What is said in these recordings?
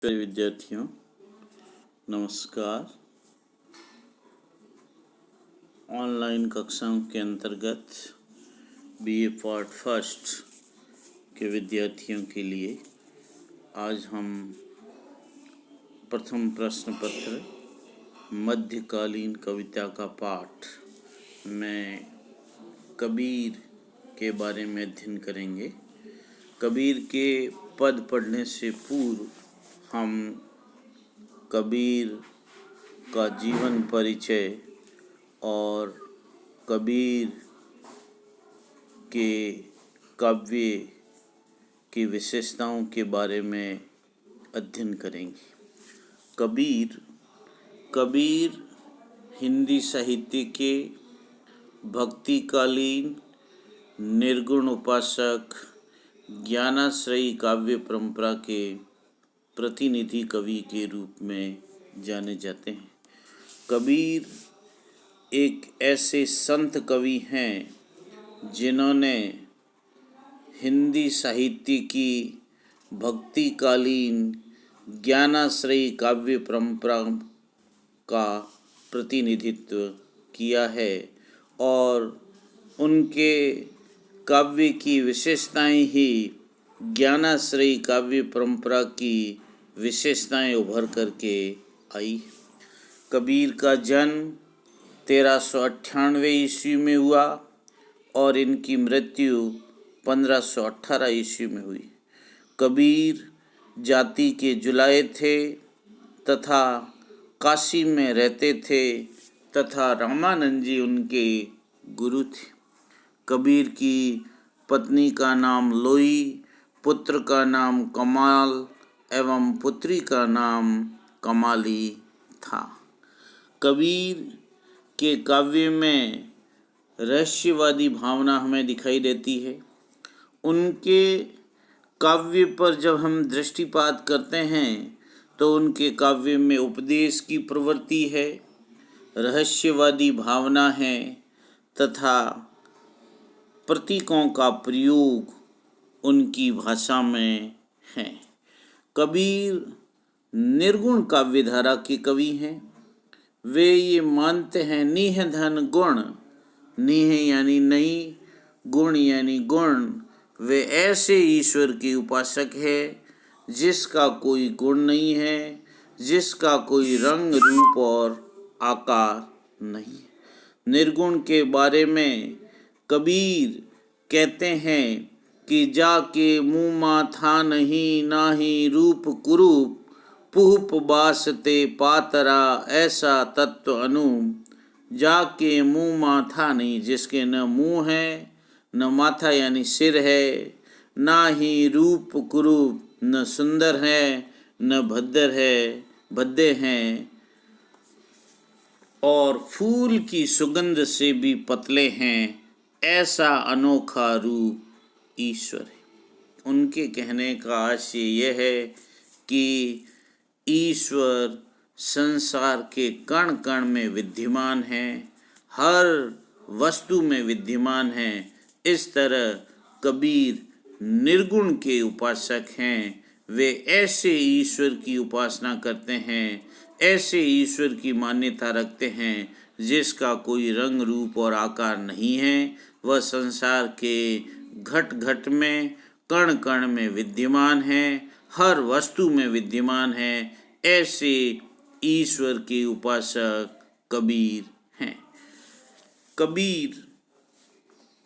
प्रिय विद्यार्थियों, नमस्कार। ऑनलाइन कक्षाओं के अंतर्गत बीए पार्ट फर्स्ट के विद्यार्थियों के लिए आज हम प्रथम प्रश्न पत्र मध्यकालीन कविता का पाठ में कबीर के बारे में अध्ययन करेंगे। कबीर के पद पढ़ने से पूर्व हम कबीर का जीवन परिचय और कबीर के काव्य की विशेषताओं के बारे में अध्ययन करेंगे। कबीर हिंदी साहित्य के भक्तिकालीन निर्गुण उपासक ज्ञानाश्रयी काव्य परंपरा के प्रतिनिधि कवि के रूप में जाने जाते हैं। कबीर एक ऐसे संत कवि हैं जिन्होंने हिंदी साहित्य की भक्तिकालीन ज्ञानाश्रयी काव्य परंपरा का प्रतिनिधित्व किया है और उनके काव्य की विशेषताएं ही ज्ञानाश्रयी काव्य परंपरा की विशेषताएं उभर करके आई। कबीर का जन्म 1398 ईस्वी में हुआ और इनकी मृत्यु 1518 ईस्वी में हुई। कबीर जाति के जुलाहे थे तथा काशी में रहते थे तथा रामानंद जी उनके गुरु थे। कबीर की पत्नी का नाम लोई, पुत्र का नाम कमाल एवं पुत्री का नाम कमाली था। कबीर के काव्य में रहस्यवादी भावना हमें दिखाई देती है। उनके काव्य पर जब हम दृष्टिपात करते हैं तो उनके काव्य में उपदेश की प्रवृत्ति है, रहस्यवादी भावना है तथा प्रतीकों का प्रयोग उनकी भाषा में है। कबीर निर्गुण काव्यधारा के कवि हैं। वे ये मानते हैं नीह धन गुण, नीह यानी नहीं, गुण यानी गुण। वे ऐसे ईश्वर के उपासक है जिसका कोई गुण नहीं है, जिसका कोई रंग रूप और आकार नहीं। निर्गुण के बारे में कबीर कहते हैं कि जाके मुँह माथा नहीं, नाही रूप कुरूप, पुहप बासते पातरा ऐसा तत्व अनूप। जाके मुँह माथा नहीं, जिसके न मुँह है न माथा यानी सिर है, ना ही रूप कुरूप, न सुंदर है न भद्दे हैं, और फूल की सुगंध से भी पतले हैं, ऐसा अनोखा रूप ईश्वर है। उनके कहने का आशय यह है कि ईश्वर संसार के कण कण में विद्यमान है, हर वस्तु में विद्यमान है। इस तरह कबीर निर्गुण के उपासक हैं। वे ऐसे ईश्वर की उपासना करते हैं, ऐसे ईश्वर की मान्यता रखते हैं जिसका कोई रंग रूप और आकार नहीं है। वह संसार के घट घट में, कण कण में विद्यमान है, हर वस्तु में विद्यमान है। ऐसे ईश्वर के उपासक कबीर हैं। कबीर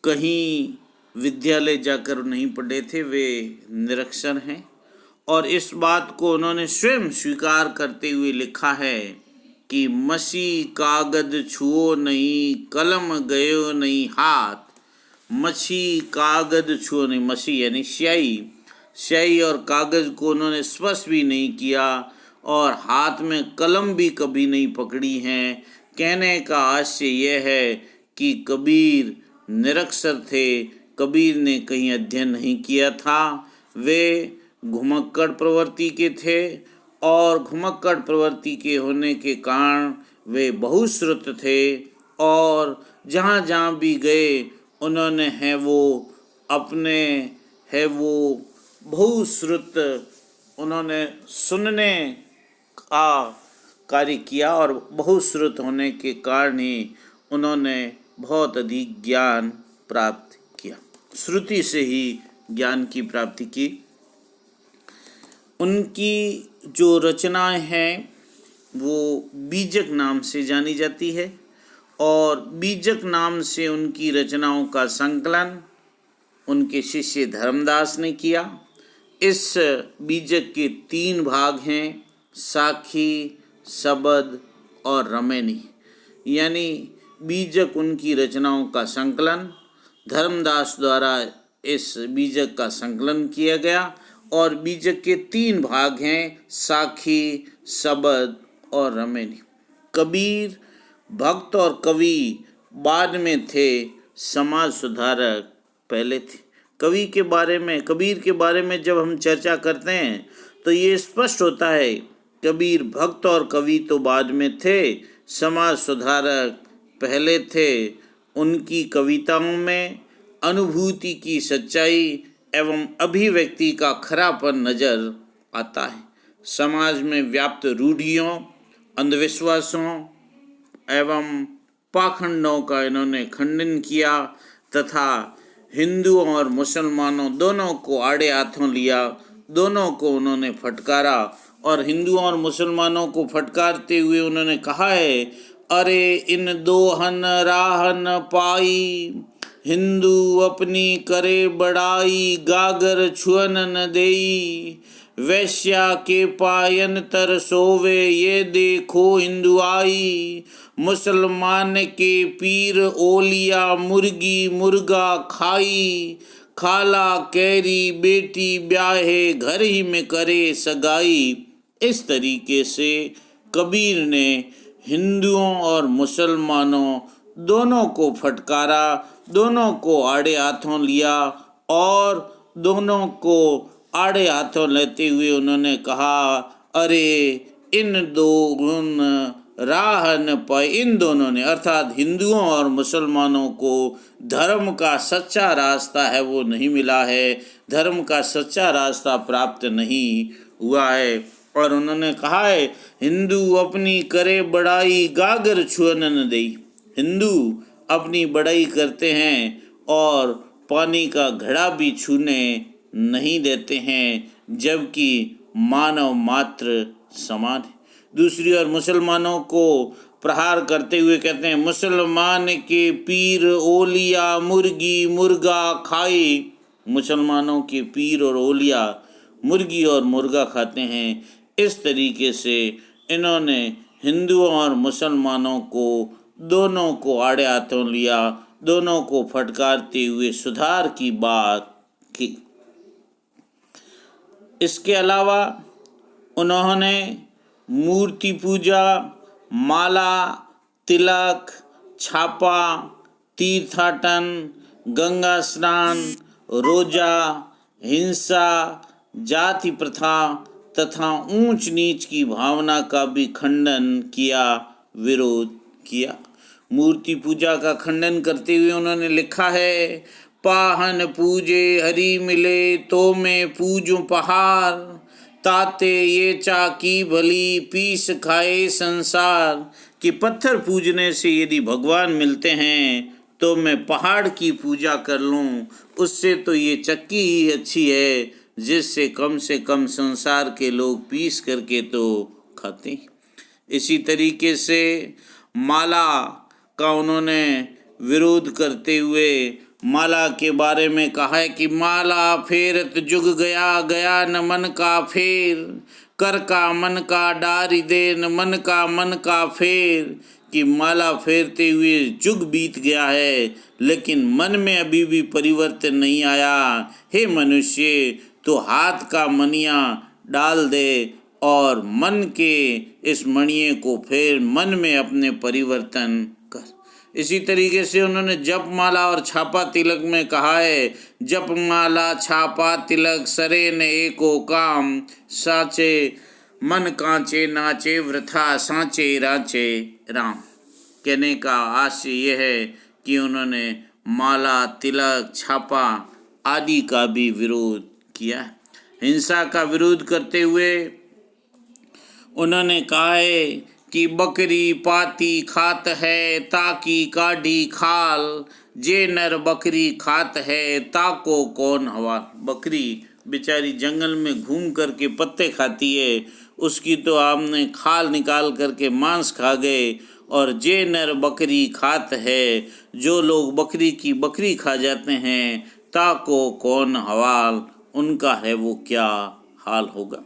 कहीं विद्यालय जाकर नहीं पढ़े थे, वे निरक्षर हैं और इस बात को उन्होंने स्वयं स्वीकार करते हुए लिखा है कि मसी कागद छुओ नहीं, कलम गयो नहीं हाथ। मसी कागद छुओ नहीं, मसी यानी स्याही और कागज को उन्होंने स्पर्श भी नहीं किया और हाथ में कलम भी कभी नहीं पकड़ी है। कहने का आशय यह है कि कबीर निरक्षर थे, कबीर ने कहीं अध्ययन नहीं किया था। वे घुमक्कड़ प्रवृत्ति के थे और घुमक्कड़ प्रवृत्ति के होने के कारण वे बहुश्रुत थे और जहाँ जहाँ भी गए उन्होंने है वो बहुश्रुत उन्होंने सुनने का कार्य किया और बहुश्रुत होने के कारण ही उन्होंने बहुत अधिक ज्ञान प्राप्त किया। श्रुति से ही ज्ञान की प्राप्ति की। उनकी जो रचनाएं हैं वो बीजक नाम से जानी जाती है और बीजक नाम से उनकी रचनाओं का संकलन उनके शिष्य धर्मदास ने किया। इस बीजक के 3 भाग हैं, साखी, सबद और रमैनी। यानी बीजक उनकी रचनाओं का संकलन, धर्मदास द्वारा इस बीजक का संकलन किया गया और बीजक के 3 भाग हैं, साखी, सबद और रमैनी। कबीर भक्त और कवि बाद में थे, समाज सुधारक पहले थे। कबीर के बारे में जब हम चर्चा करते हैं तो ये स्पष्ट होता है, कबीर भक्त और कवि तो बाद में थे, समाज सुधारक पहले थे। उनकी कविताओं में अनुभूति की सच्चाई एवं अभिव्यक्ति का खरापन नजर आता है। समाज में व्याप्त रूढ़ियों, अंधविश्वासों एवं पाखंडों का इन्होंने खंडन किया तथा हिंदुओं और मुसलमानों दोनों को आड़े हाथों लिया, दोनों को उन्होंने फटकारा और हिंदुओं और मुसलमानों को फटकारते हुए उन्होंने कहा है, अरे इन दोहन राहन पाई, हिंदू अपनी करे बड़ाई, गागर छुअन न देई, वैश्या के पायन तर सोवे, ये देखो हिंदू आई, मुसलमान के पीर ओलिया, मुर्गी मुर्गा खाई, खाला कैरी बेटी ब्याहे, घर ही में करे सगाई। इस तरीके से कबीर ने हिंदुओं और मुसलमानों दोनों को फटकारा, दोनों को आड़े हाथों लिया और दोनों को आड़े हाथों लेते हुए उन्होंने कहा, अरे इन दो राह न पाए। इन दोनों ने अर्थात हिंदुओं और मुसलमानों को धर्म का सच्चा रास्ता है वो नहीं मिला है, धर्म का सच्चा रास्ता प्राप्त नहीं हुआ है। और उन्होंने कहा है, हिंदू अपनी करे बड़ाई, गागर छुअन न देई। हिंदू अपनी बड़ाई करते हैं और पानी का घड़ा भी छूने नहीं देते हैं, जबकि मानव मात्र समान है। दूसरी ओर मुसलमानों को प्रहार करते हुए कहते हैं, मुसलमान के पीर ओलिया, मुर्गी मुर्गा खाई। मुसलमानों के पीर और ओलिया मुर्गी और मुर्गा खाते हैं। इस तरीके से इन्होंने हिंदुओं और मुसलमानों को दोनों को आड़े हाथों लिया, दोनों को फटकारते हुए सुधार की बात की। इसके अलावा उन्होंने मूर्ति पूजा, माला, तिलक, छापा, तीर्थाटन, गंगा स्नान, रोजा, हिंसा, जाति प्रथा तथा ऊंच नीच की भावना का भी खंडन किया, विरोध किया। मूर्ति पूजा का खंडन करते हुए उन्होंने लिखा है, पाहन पूजे हरि मिले, तो मैं पूजूं पहाड़, ताते ये चाकी भली, पीस खाए संसार। कि पत्थर पूजने से यदि भगवान मिलते हैं तो मैं पहाड़ की पूजा कर लूं, उससे तो ये चक्की ही अच्छी है, जिससे कम से कम संसार के लोग पीस करके तो खाते हैं। इसी तरीके से माला का उन्होंने विरोध करते हुए माला के बारे में कहा है कि माला फेरत जुग गया, गया न मन का फेर, कर का मन का डारी दे, न मन का फेर। कि माला फेरते हुए जुग बीत गया है, लेकिन मन में अभी भी परिवर्तन नहीं आया। हे मनुष्य, तो हाथ का मणिया डाल दे और मन के इस मणिये को फेर, मन में अपने परिवर्तन कर। इसी तरीके से उन्होंने जप माला और छापा तिलक में कहा है, जप माला छापा तिलक सरे न एको काम, साचे मन कांचे नाचे वृथा, सांचे राचे राम। कहने का आशय यह है कि उन्होंने माला, तिलक, छापा आदि का भी विरोध किया है। हिंसा का विरोध करते हुए उन्होंने कहा है कि बकरी पाती खात है ताकि काढ़ी खाल, जे नर बकरी खात है ताको कौन हवाल। बकरी बेचारी जंगल में घूम करके पत्ते खाती है, उसकी तो आपने खाल निकाल करके मांस खा गए। और जे नर बकरी खात है, जो लोग बकरी की बकरी खा जाते हैं, ताको कौन हवाल, उनका है वो क्या हाल होगा।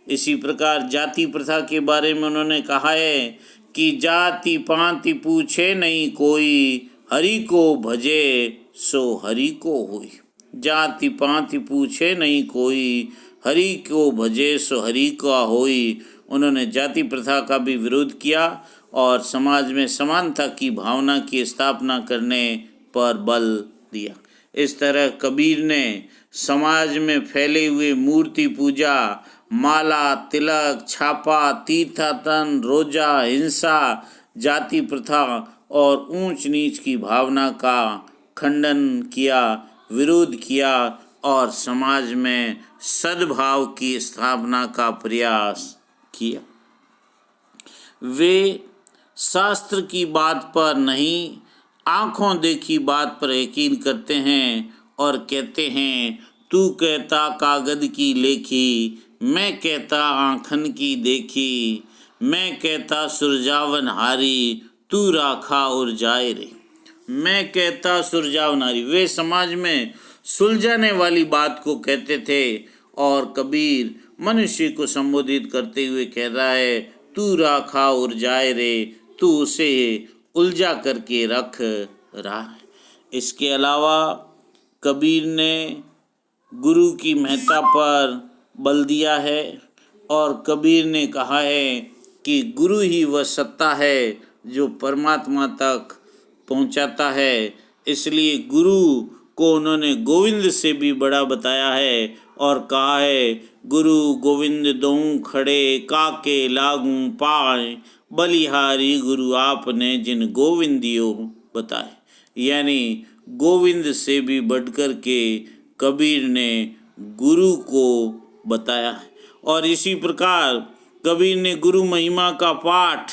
इसी प्रकार जाति प्रथा के बारे में उन्होंने कहा है कि जाति पाति पूछे नहीं कोई, हरि को भजे सो हरि को होई। जाति पाति पूछे नहीं कोई, हरि को भजे सो हरि का होई। उन्होंने जाति प्रथा का भी विरोध किया और समाज में समानता की भावना की स्थापना करने पर बल दिया। इस तरह कबीर ने समाज में फैले हुए मूर्ति पूजा, माला, तिलक, छापा, तीर्थाटन, रोजा, हिंसा, जाति प्रथा और ऊंच नीच की भावना का खंडन किया, विरोध किया और समाज में सद्भाव की स्थापना का प्रयास किया। वे शास्त्र की बात पर नहीं, आँखों देखी बात पर यकीन करते हैं और कहते हैं, तू कहता कागद की लेखी, मैं कहता आँखन की देखी, मैं कहता सुरजावन हारी, तू राखा उर जाए रे। मैं कहता सुरजावन हारी, वे समाज में सुलझाने वाली बात को कहते थे और कबीर मनुष्य को संबोधित करते हुए कह रहा है, तू राखा उर जाए रे, तू उसे उलझा करके रख रहा है। इसके अलावा कबीर ने गुरु की महत्ता पर बल दिया है और कबीर ने कहा है कि गुरु ही वह सत्ता है जो परमात्मा तक पहुंचाता है। इसलिए गुरु को उन्होंने गोविंद से भी बड़ा बताया है और कहा है, गुरु गोविंद दोऊ खड़े काके लागू पाए, बलिहारी गुरु आपने जिन गोविंदियो बताए। यानी गोविंद से भी बढ़कर के कबीर ने गुरु को बताया है। और इसी प्रकार कबीर ने गुरु महिमा का पाठ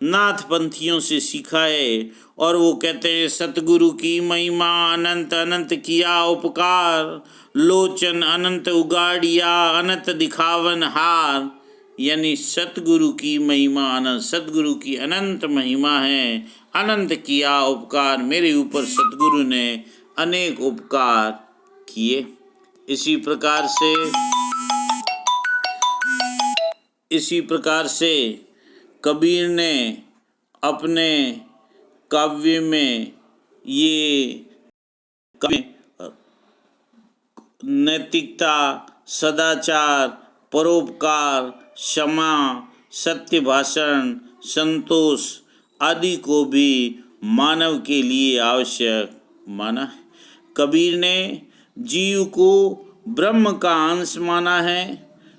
नाथ पंथियों से सीखा है और वो कहते हैं, सतगुरु की महिमा अनंत अनंत किया उपकार, लोचन अनंत उगाड़िया अनंत दिखावन हार। यानी सतगुरु की महिमा अनंत, सतगुरु की अनंत महिमा है, अनंत किया उपकार, मेरे ऊपर सतगुरु ने अनेक उपकार किए। इसी प्रकार से कबीर ने अपने काव्य में ये नैतिकता, सदाचार, परोपकार, क्षमा, सत्य भाषण, संतोष आदि को भी मानव के लिए आवश्यक माना है। कबीर ने जीव को ब्रह्म का अंश माना है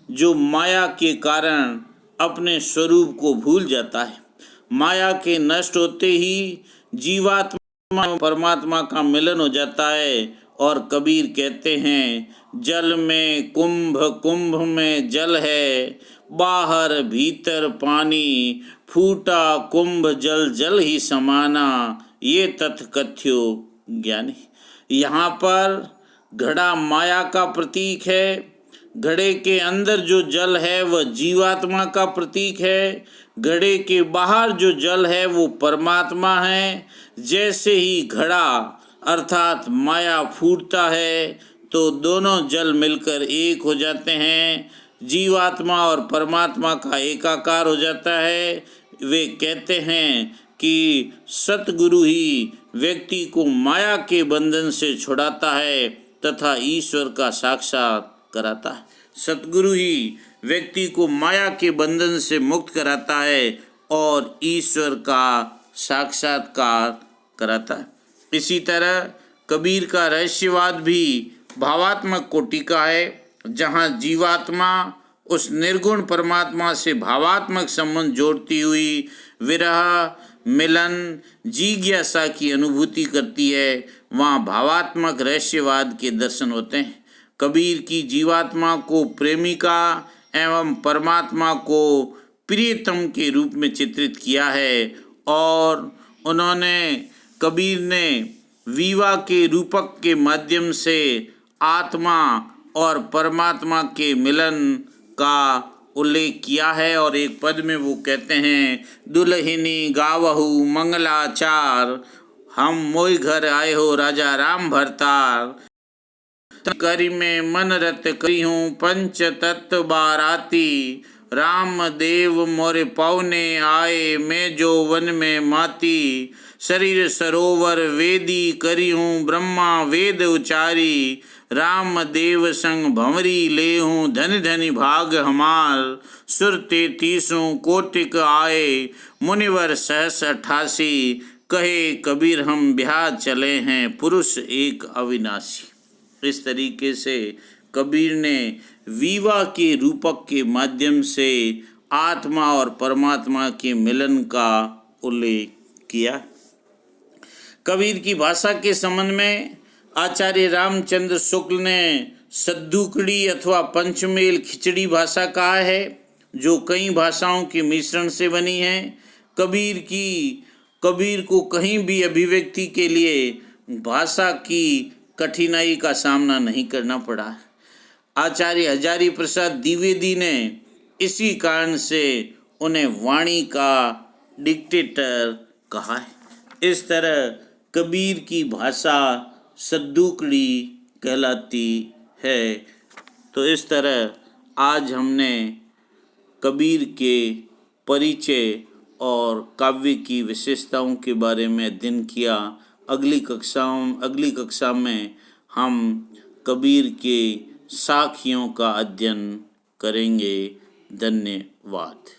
जो माया के कारण अपने स्वरूप को भूल जाता है। माया के नष्ट होते ही जीवात्मा और परमात्मा का मिलन हो जाता है और कबीर कहते हैं, जल में कुंभ, कुंभ में जल है, बाहर भीतर पानी, फूटा कुंभ जल जल ही समाना, ये तथकथ्यो ज्ञानी। यहाँ पर घड़ा माया का प्रतीक है, घड़े के अंदर जो जल है वह जीवात्मा का प्रतीक है, घड़े के बाहर जो जल है वो परमात्मा है। जैसे ही घड़ा अर्थात माया फूटता है तो दोनों जल मिलकर एक हो जाते हैं, जीवात्मा और परमात्मा का एकाकार हो जाता है। वे कहते हैं कि सतगुरु ही व्यक्ति को माया के बंधन से छुड़ाता है तथा ईश्वर का साक्षात कराता है। सतगुरु ही व्यक्ति को माया के बंधन से मुक्त कराता है और ईश्वर का साक्षात्कार कराता है। इसी तरह कबीर का रहस्यवाद भी भावात्मक कोटि का है, जहाँ जीवात्मा उस निर्गुण परमात्मा से भावात्मक संबंध जोड़ती हुई विरह, मिलन, जिज्ञासा की अनुभूति करती है, वहाँ भावात्मक रहस्यवाद के दर्शन होते हैं। कबीर की जीवात्मा को प्रेमिका एवं परमात्मा को प्रियतम के रूप में चित्रित किया है और कबीर ने विवाह के रूपक के माध्यम से आत्मा और परमात्मा के मिलन का उल्लेख किया है। और एक पद में वो कहते हैं, दुल्हिनी गावहु मंगलाचार, हम मोय घर आए हो राजा राम भरतार। करी में मन रत करी हूँ पंच तत्व बाराती, राम देव मोरे पौने आए मैं जो वन में माती। शरीर सरोवर वेदी करी हूँ ब्रह्मा वेद उचारी, राम देव संग भंवरी ले हूँ धन धनि भाग हमार। सुर 33 कोटिक आए मुनिवर सहस 88, कहे कबीर हम ब्याह चले हैं पुरुष एक अविनाशी। इस तरीके से कबीर ने विवाह के रूपक के माध्यम से आत्मा और परमात्मा के मिलन का उल्लेख किया। कबीर की भाषा के संबंध में आचार्य रामचंद्र शुक्ल ने सद्दुकड़ी अथवा पंचमेल खिचड़ी भाषा कहा है, जो कई भाषाओं के मिश्रण से बनी है। कबीर को कहीं भी अभिव्यक्ति के लिए भाषा की कठिनाई का सामना नहीं करना पड़ा। आचार्य हजारी प्रसाद द्विवेदी ने इसी कारण से उन्हें वाणी का डिक्टेटर कहा है। इस तरह कबीर की भाषा सद्दुकड़ी कहलाती है। तो इस तरह आज हमने कबीर के परिचय और काव्य की विशेषताओं के बारे में अध्ययन किया। अगली कक्षा में हम कबीर के साखियों का अध्ययन करेंगे। धन्यवाद।